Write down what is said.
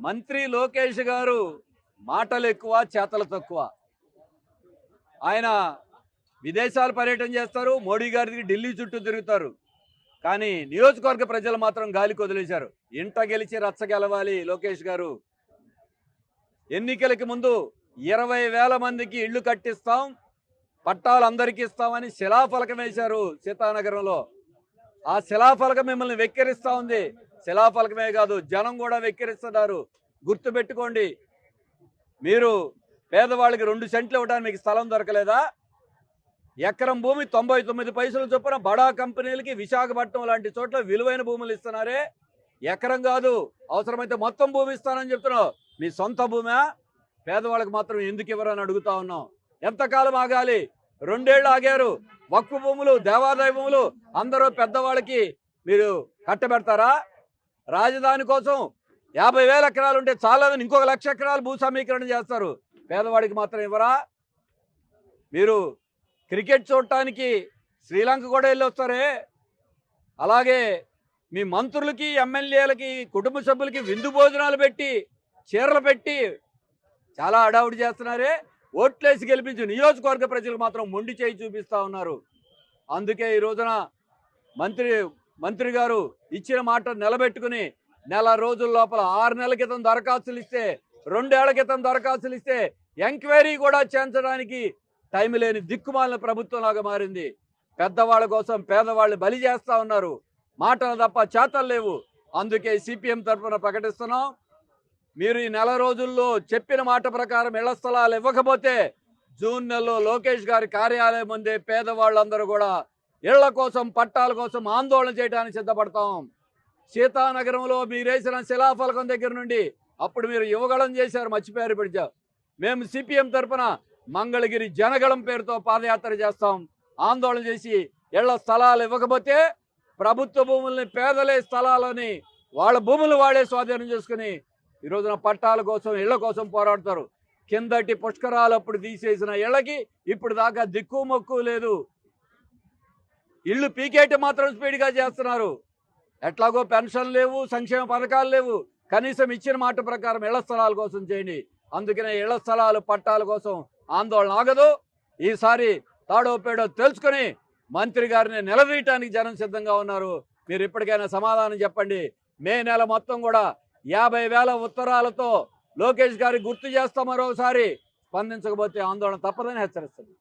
మంత్రి లోకేష్ గారు మాటలు ఎక్కువ, చేతలు తక్కువ. ఆయన విదేశాలు పర్యటన చేస్తారు, మోడీ గారికి ఢిల్లీ చుట్టూ తిరుగుతారు. కానీ నియోజకవర్గ ప్రజలు మాత్రం గాలికి వదిలేశారు. ఇంట గెలిచి రచ్చ గెలవాలి లోకేష్ గారు. ఎన్నికలకి ముందు 20,000 మందికి ఇళ్లు కట్టిస్తాం, పట్టాలు అందరికీ ఇస్తామని శిలాఫలకం వేశారు సీతానగరంలో. ఆ శిలాఫలకం మిమ్మల్ని వెక్కిరిస్తా ఉంది. శిలాఫలకమే కాదు, జనం కూడా వెక్కిరిస్తున్నారు. గుర్తుపెట్టుకోండి. మీరు పేదవాళ్ళకి 2 సెంట్లు ఇవ్వడానికి మీకు స్థలం దొరకలేదా? ఎకరం భూమి 99 పైసలు చొప్పున బడా కంపెనీలకి విశాఖపట్నం లాంటి చోట్ల విలువైన భూములు ఇస్తున్నారే. ఎకరం కాదు, అవసరమైతే మొత్తం భూమి ఇస్తానని చెప్తున్నావు. మీ సొంత భూమా? పేదవాళ్ళకి మాత్రం ఎందుకు ఇవ్వరని అడుగుతా ఉన్నాం. ఎంతకాలం ఆగాలి? 2 ఏళ్ళు ఆగారు. వక్ఫ్ భూములు, దేవాదాయ భూములు అందరూ పెద్దవాళ్ళకి మీరు కట్టబెడతారా? రాజధాని కోసం 50,000 ఎకరాలు ఉంటే చాలని ఇంకొక 1,00,000 ఎకరాలు భూ సమీకరణ చేస్తారు. పేదవాడికి మాత్రం ఇవ్వరా? మీరు క్రికెట్ చూడటానికి శ్రీలంక కూడా వెళ్ళి వస్తారే. అలాగే మీ మంత్రులకి, ఎమ్మెల్యేలకి, కుటుంబ సభ్యులకి విందు భోజనాలు పెట్టి, చీరలు పెట్టి చాలా హడావుడి చేస్తున్నారే. ఓట్లేసి గెలిపించి నియోజకవర్గ ప్రజలకు మాత్రం మొండి చేయి చూపిస్తూ ఉన్నారు. అందుకే ఈ రోజున మంత్రి గారు ఇచ్చిన మాట నిలబెట్టుకుని నెల రోజుల లోపల 6 నెలల క్రితం దరఖాస్తులు ఇస్తే, 2 ఏళ్ల క్రితం దరఖాస్తులు ఇస్తే ఎంక్వైరీ కూడా చేయించడానికి టైం లేని దిక్కుమాలిన ప్రభుత్వంలాగా మారింది. పెద్దవాళ్ళ కోసం పేదవాళ్ళు బలి చేస్తూ ఉన్నారు. మాటలు తప్ప చేతలు లేవు. అందుకే సిపిఎం తరఫున ప్రకటిస్తున్నాం, మీరు ఈ నెల రోజుల్లో చెప్పిన మాట ప్రకారం ఇళ్ల స్థలాలు ఇవ్వకపోతే జూన్ నెలలో లోకేష్ గారి కార్యాలయం ముందే పేదవాళ్ళందరూ కూడా ఇళ్ల కోసం, పట్టాల కోసం ఆందోళన చేయడానికి సిద్ధపడతాం. సీతానగరంలో మీరేసిన శిలాఫలకం దగ్గర నుండి అప్పుడు మీరు యువగళం చేశారు, మర్చిపోయారు. పిడిచారు. మేము సిపిఎం తరఫున మంగళగిరి జనగళం పేరుతో పాదయాత్ర చేస్తాం. ఆందోళన చేసి ఇళ్ల స్థలాలు ఇవ్వకపోతే ప్రభుత్వ భూముల్ని పేదలే స్థలాలని వాళ్ళ భూములు వాడే స్వాధీనం చేసుకుని ఈ రోజున పట్టాల కోసం, ఇళ్ల కోసం పోరాడతారు. కిందటి పుష్కరాలు అప్పుడు తీసేసిన ఇళ్లకి ఇప్పుడు దాకా దిక్కు మొక్కు లేదు. ఇళ్ళు పీకేట మాత్రం స్పీడ్గా చేస్తున్నారు. ఎట్లాగో పెన్షన్ లేవు, సంక్షేమ పథకాలు లేవు. కనీసం ఇచ్చిన మాట ప్రకారం ఇళ్ల స్థలాల కోసం చేయండి. అందుకనే ఇళ్ల స్థలాలు, పట్టాల కోసం ఆందోళన ఆగదు. ఈసారి తాడో పేడో తెలుసుకుని మంత్రి గారిని నిలదీయటానికి జనం సిద్ధంగా ఉన్నారు. మీరు ఇప్పటికైనా సమాధానం చెప్పండి. మే నెల మొత్తం కూడా 50,000 ఉత్తరాలతో లోకేష్ గారికి గుర్తు చేస్తాం. మరోసారి స్పందించకపోతే ఆందోళన తప్పదని హెచ్చరిస్తుంది.